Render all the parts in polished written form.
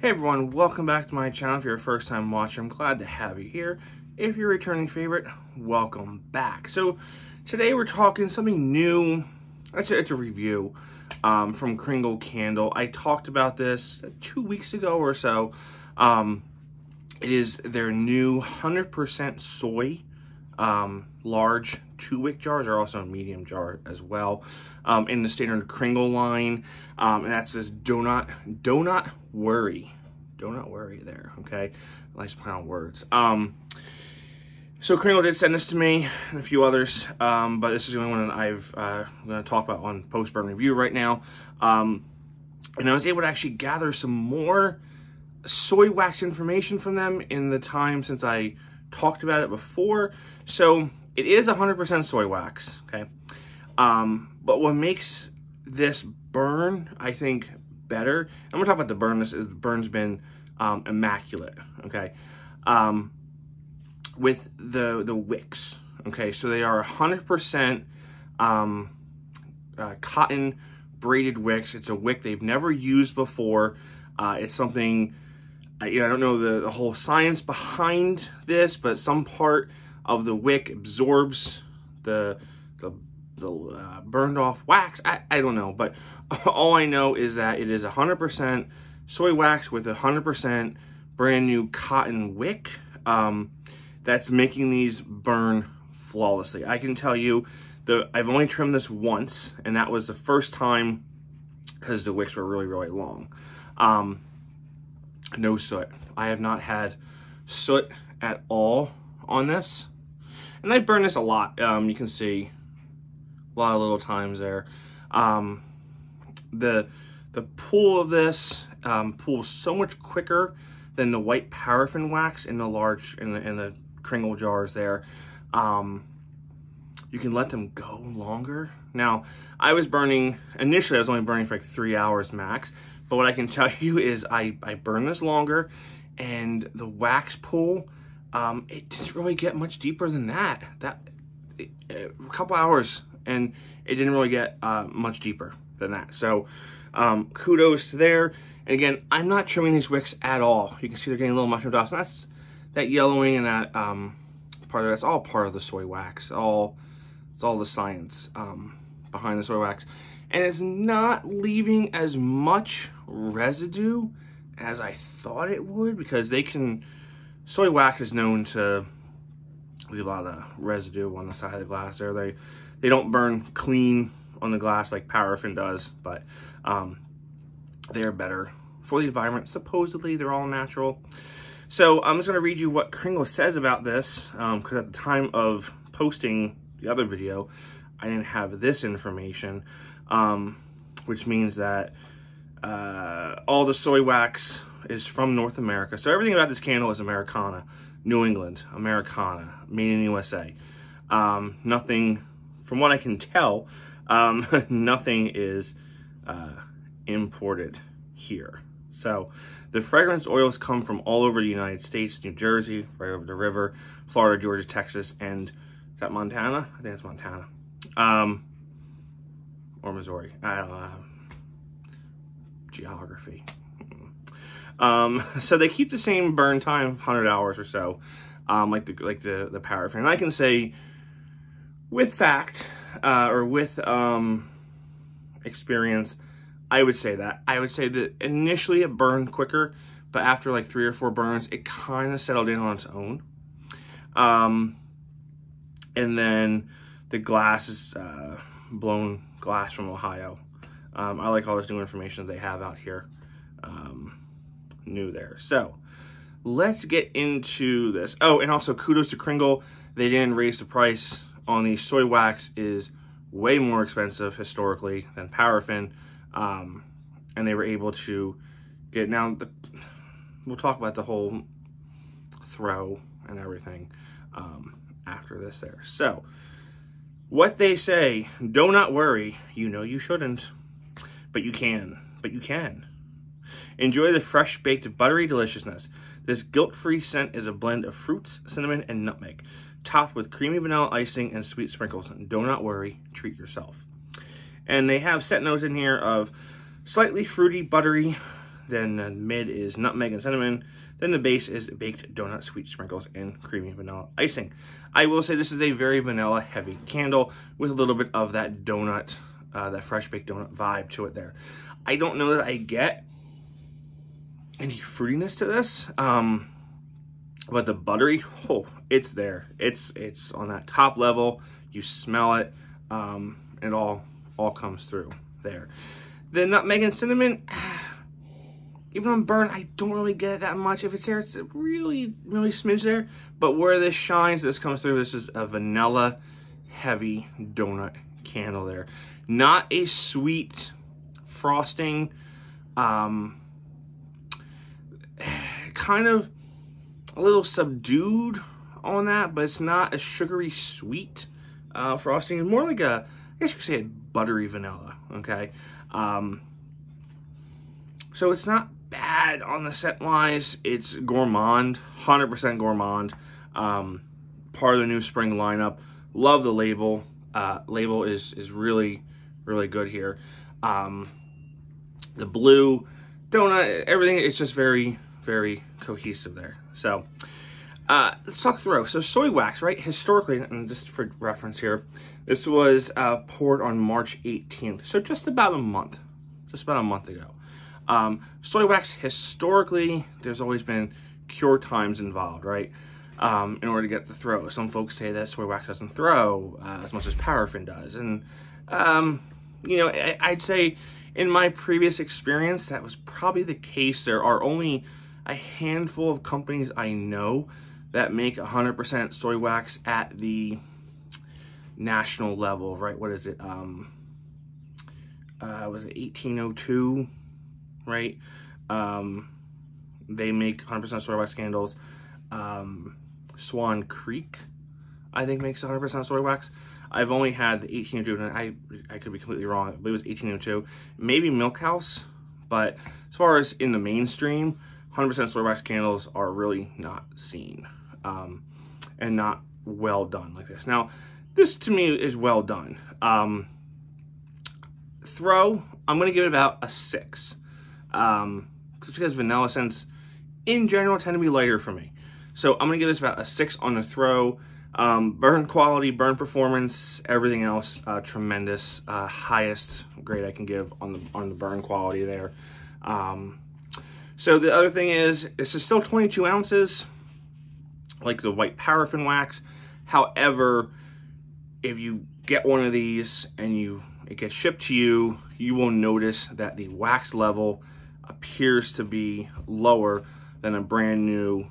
Hey everyone, welcome back to my channel. If you're a first time watcher, I'm glad to have you here. If you're a returning favorite, welcome back. So today we're talking something new. It's a review from Kringle Candle. I talked about this 2 weeks ago or so. It is their new 100% soy large 2-wick jars, are also a medium jar as well, in the standard Kringle line, and that says do not worry there. Okay, nice play on words. So Kringle did send this to me and a few others, but this is the only one that I'm going to talk about on post-burn review right now. And I was able to actually gather some more soy wax information from them in the time since I talked about it before. So it is 100% soy wax, okay? But what makes this burn, I think, better, I'm gonna talk about the burn. The burn's been immaculate, okay? With the wicks, okay? So they are 100% cotton braided wicks. It's a wick they've never used before. It's something, I don't know the whole science behind this, but some part of the wick absorbs the burned off wax. I don't know, but all I know is that it is 100% soy wax with 100% brand new cotton wick that's making these burn flawlessly. I can tell you, I've only trimmed this once, and that was the first time because the wicks were really long. No soot. I have not had soot at all on this. And I've burned this a lot. You can see a lot of little times there. The pull of this pulls so much quicker than the white paraffin wax in the large, in the Kringle jars there. You can let them go longer. Now, I was burning, initially I was only burning for like 3 hours max. But what I can tell you is I burned this longer, and the wax pull, it didn't really get much deeper than that. A couple hours, and it didn't really get much deeper than that. So kudos to there. And again, I'm not trimming these wicks at all. You can see they're getting little mushroom dots. And that's that yellowing and that part of that's all part of the soy wax. It's all the science behind the soy wax. And it's not leaving as much residue as I thought it would, because soy wax is known to leave a lot of residue on the side of the glass there. They don't burn clean on the glass like paraffin does, but they're better for the environment. Supposedly, they're all natural. So I'm just going to read you what Kringle says about this, because at the time of posting the other video, I didn't have this information. Which means that all the soy wax is from North America. So everything about this candle is Americana, New England, Americana, made in USA. Nothing, from what I can tell, nothing is imported here. So the fragrance oils come from all over the United States, New Jersey, right over the river, Florida, Georgia, Texas, and is that Montana? I think it's Montana. Or Missouri, I don't know, geography. So they keep the same burn time, 100 hours or so, like the paraffin. And I can say, with fact, or with experience, I would say that initially it burned quicker, but after like 3 or 4 burns, it kind of settled in on its own. And then the glass is blown glass from Ohio. I like all this new information that they have out here. New there. So let's get into this. Oh, and also kudos to Kringle. They didn't raise the price on the soy wax. Is way more expensive historically than paraffin. And they were able to get, now we'll talk about the whole throw and everything after this there. So what they say, do not worry, you know you shouldn't, but you can. Enjoy the fresh baked buttery deliciousness. This guilt-free scent is a blend of fruits, cinnamon, and nutmeg, topped with creamy vanilla icing and sweet sprinkles. Do not worry, treat yourself. And they have scent notes in here of slightly fruity, buttery, Then the mid is nutmeg and cinnamon. Then the base is baked donut sweet sprinkles and creamy vanilla icing. I will say this is a very vanilla heavy candle with a little bit of that donut, that fresh baked donut vibe to it there. I don't know that I get any fruitiness to this, but the buttery, oh, it's there. It's on that top level. You smell it. It all comes through there. The nutmeg and cinnamon, even on burn, I don't really get it that much. If it's there, it's really, really smidge there. But where this shines, this comes through. This is a vanilla heavy donut candle there. Not a sweet frosting, kind of a little subdued on that, but it's not a sugary sweet frosting. It's more like a, I guess you could say a buttery vanilla, okay? So it's not bad on the scent wise. It's gourmand, 100% gourmand. Part of the new spring lineup. Love the label. Label is really, really good here. The blue donut, everything, it's just very, very cohesive there. So let's talk throw. So soy wax, right? Historically, and just for reference here, this was poured on March 18th. So just about a month ago. Soy wax, historically, there's always been cure times involved, right? In order to get the throw. Some folks say that soy wax doesn't throw as much as paraffin does. And, you know, I'd say in my previous experience, that was probably the case. There are only a handful of companies I know that make 100% soy wax at the national level, right? What is it? Was it 1802, right? They make 100% soy wax candles. Swan Creek, I think, makes 100% soy wax. I've only had the 1802, and I could be completely wrong. I believe it was 1802. Maybe Milk House, but as far as in the mainstream, 100% soy wax candles are really not seen, and not well done like this. Now, this to me is well done. Throw, I'm going to give it about a 6. Just because vanilla scents in general tend to be lighter for me. So I'm going to give this about a 6 on the throw. Burn quality, burn performance, everything else, tremendous. Highest grade I can give on the burn quality there. So the other thing is, this is still 22 ounces, like the white paraffin wax. However, if you get one of these and it gets shipped to you, you will notice that the wax level appears to be lower than a brand new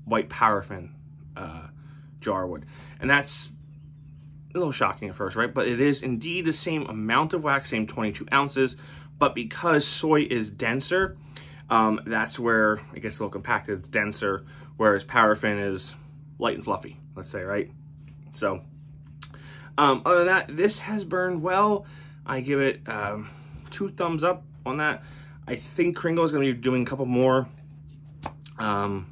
white paraffin jar would. And that's a little shocking at first, right? But it is indeed the same amount of wax, same 22 ounces, but because soy is denser, that's where it gets a little compacted, it's denser, whereas paraffin is light and fluffy, let's say, right? So, other than that, this has burned well. I give it 2 thumbs up on that. I think Kringle is going to be doing a couple more 100%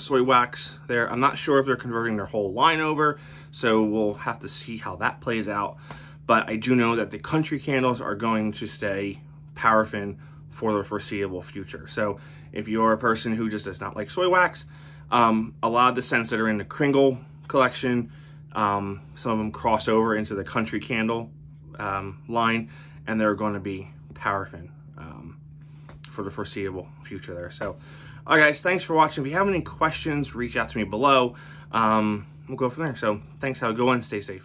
soy wax there. I'm not sure if they're converting their whole line over, so we'll have to see how that plays out. But I do know that the country candles are going to stay paraffin for the foreseeable future. So if you're a person who just does not like soy wax, a lot of the scents that are in the Kringle collection, some of them cross over into the country candle line, and they're going to be paraffin for the foreseeable future there. So, all right, guys, thanks for watching. If you have any questions, reach out to me below. We'll go from there. So thanks, have a good one, stay safe.